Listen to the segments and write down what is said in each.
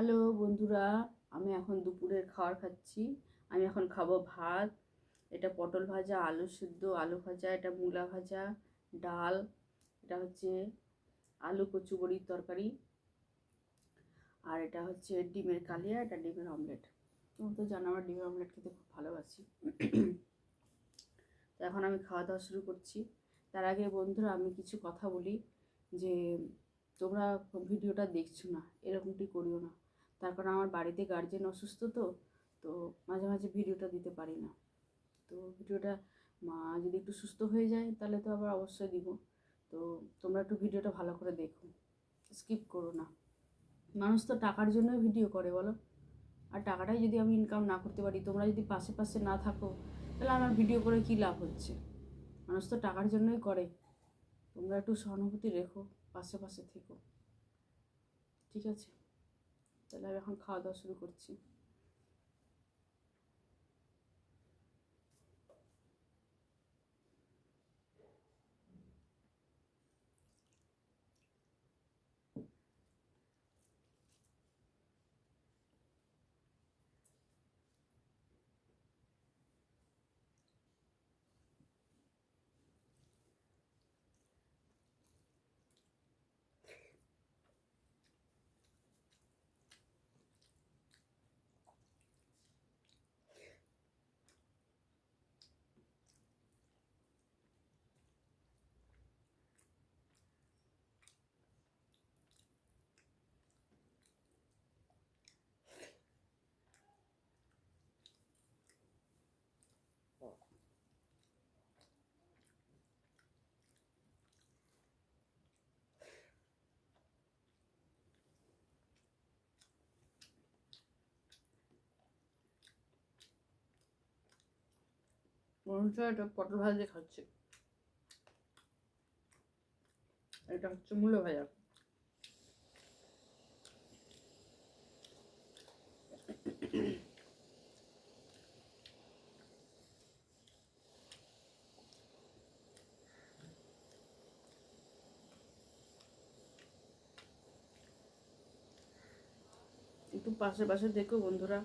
Hello বন্ধুরা, আমি এখন দুপুরের খাবার খাচ্ছি। আমি এখন খাবো ভাত, এটা পটল ভাজা, আলু সিদ্ধ, আলু ভাজা, এটা মূলা ভাজা, ডাল, এটা হচ্ছে আলু কচু বড়ির তরকারি, আর এটা হচ্ছে ডিমের কালিয়া, এটা ডিমের অমলেট। তুমি তো জানো আমার ডিমের অমলেট খেতে খুব ভালোবাসি। তো এখন আমি খাওয়া দাওয়া শুরু করছি। তার আগে বন্ধুরা আমি কিছু কথা বলি যে তোমরা ভিডিওটা দেখছো না এরকমটি করিও না। তার কারণ আমার বাড়িতে গার্জেন অসুস্থ, তো তো মাঝে মাঝে ভিডিওটা দিতে পারি না। তো ভিডিওটা মা যদি একটু সুস্থ হয়ে যায় তাহলে তো আবার অবশ্যই দিব। তো তোমরা একটু ভিডিওটা ভালো করে দেখো, স্কিপ করো না। মানুষ তো টাকার জন্যই ভিডিও করে বলো, আর টাকাটাই যদি আমি ইনকাম না করতে পারি, তোমরা যদি পাশে পাশে না থাকো, তাহলে আমার ভিডিও করে কী লাভ হচ্ছে? মানুষ তো টাকার জন্যই করে। তোমরা একটু সহানুভূতি রেখো, পাশে পাশে থেকো, ঠিক আছে? তাহলে আমি এখন খাওয়া দাওয়া শুরু করছি। মনে এটা পটল ভাজা দিয়ে খাচ্ছে, এটা হচ্ছে মূলো ভাজা। একটু পাশে পাশে দেখো বন্ধুরা।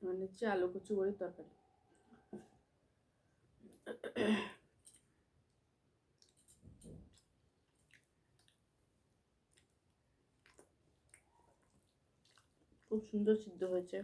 মানে হচ্ছে আলু কচু বড়ির তরকারি। খুব সুন্দর সিদ্ধ হয়েছে।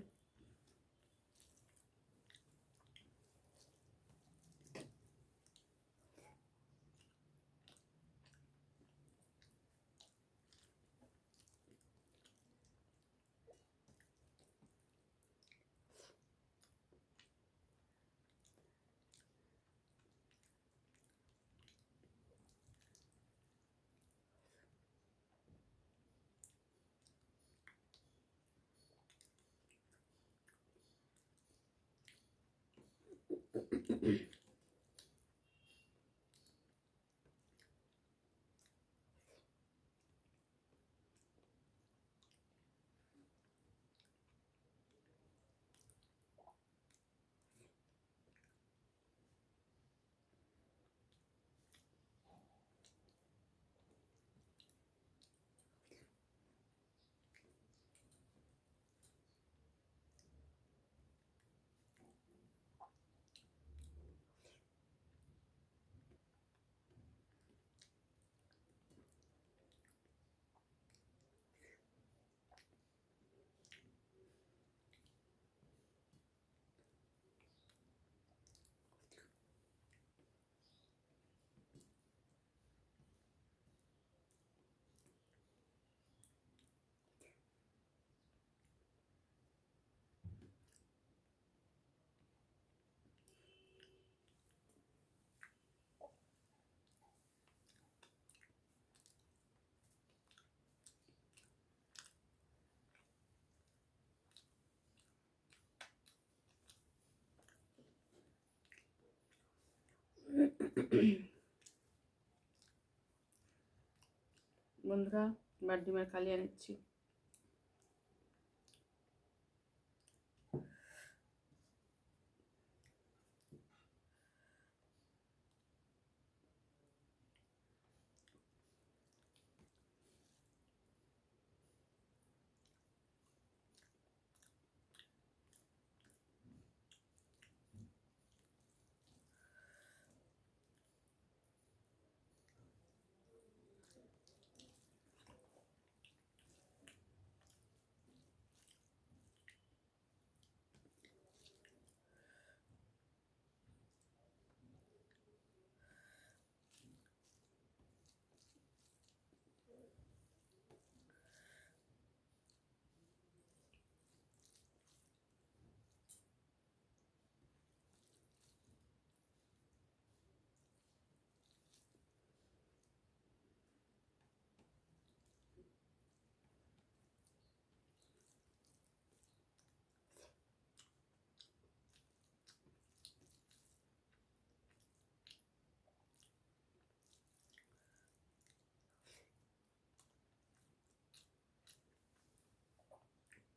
বন্ধুরা, এবার ডিমের কালিয়া নিচ্ছি।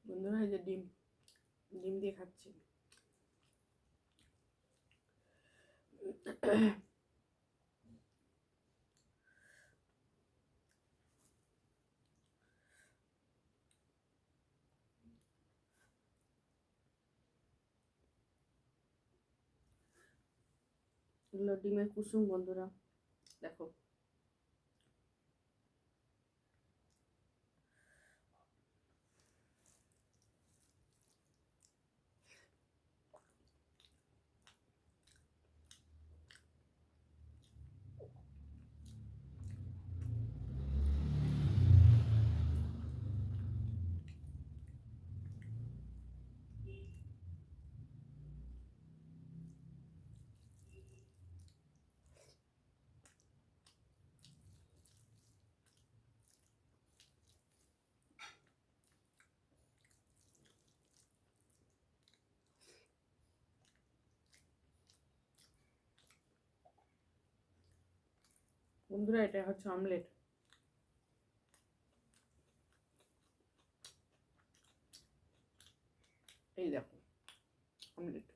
বন্ধুরা, এই যে ডিম ডিম দিয়ে খাচ্ছি। এগুলো ডিমের কুসুম বন্ধুরা, দেখো। বন্ধুরা, এটা হচ্ছে অমলেট। এই দেখো অমলেট।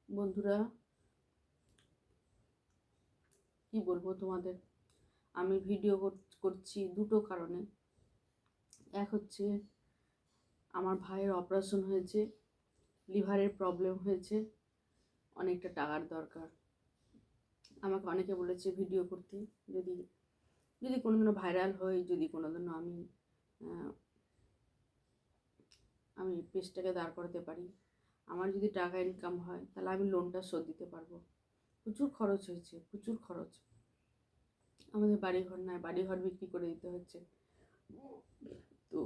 বন্ধুরা, কি বলবো তোমাদের, আমি ভিডিও করছি দুটো কারণে। এক হচ্ছে আমার ভাইয়ের অপারেশন হয়েছে, লিভারের প্রবলেম হয়েছে, অনেকটা টাকার দরকার। আমাকে অনেকে বলেছে ভিডিও করতে, যদি যদি কোনোদিনও ভাইরাল হই, যদি কোনোদিনও আমি পেজটাকে দাঁড় করাতে পারি, আমার যদি টাকা ইনকাম হয়, তাহলে আমি লোনটা শোধ দিতে পারবো। প্রচুর খরচ হয়েছে, প্রচুর খরচ। আমাদের বাড়িঘর নাই, বাড়িঘর বিক্রি করে দিতে হচ্ছে। তো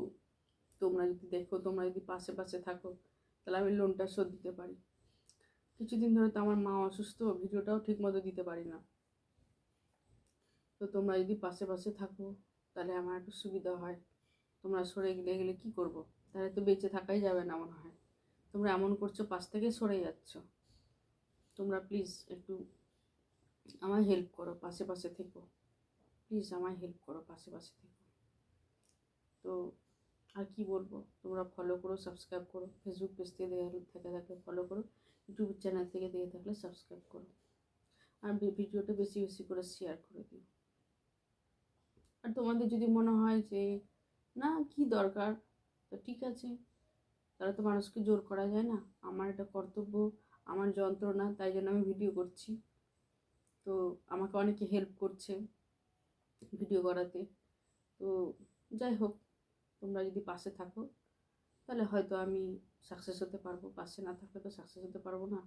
তোমরা যদি দেখো, তোমরা যদি পাশে পাশে থাকো, তাহলে আমি লোনটা শোধ দিতে পারি। কিছুদিন ধরে তো আমার মা অসুস্থ, ভিডিওটাও ঠিক মতো দিতে পারি না। তো তোমরা যদি পাশে পাশে থাকো, তাহলে আমার একটু সুবিধা হয়। তোমরা সরে গেলে কি করব? তাহলে তো বেঁচে থাকাই যাবে না মনে হয়। তোমরা এমন করছো, পাশ থেকে সরে যাচ্ছ। তোমরা প্লিজ একটু আমায় হেল্প করো, পাশে পাশে থেকো। প্লিজ আমায় হেল্প করো, পাশে পাশে থেকো। তো আর কি বলবো, তোমরা ফলো করো, সাবস্ক্রাইব করো। ফেসবুক পেজ থেকে থেকে থাকলে ফলো করো, ইউটিউব চ্যানেল থেকে দেখে থাকলে সাবস্ক্রাইব করো। আর ভিডিওটা বেশি বেশি করে শেয়ার করে দিও। আর তোমাদের যদি মনে হয় যে না কি দরকার, তো ঠিক আছে, তাহলে তো মানুষকে জোর করা যায় না। আমার এটা কর্তব্য, আমার যন্ত্রণা, তাই জন্য আমি ভিডিও করছি। তো আমাকে অনেকে হেল্প করছে ভিডিও করাতে। তো যাই হোক, তোমরা যদি পাশে থাকো, তাহলে হয়তো আমি সাকসেস হতে পারবো। পাশে না থাকলে তো সাকসেস হতে পারবো না।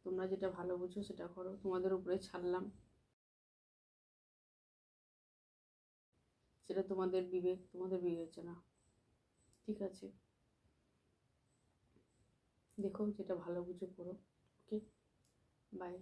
তোমরা যেটা ভালো বুঝো সেটা করো, তোমাদের উপরে ছাড়লাম। সেটা তোমাদের বিবেক, তোমাদের বিবেচনা। ঠিক আছে, দেখো যেটা ভালো বুঝো করো। ওকে, বাই।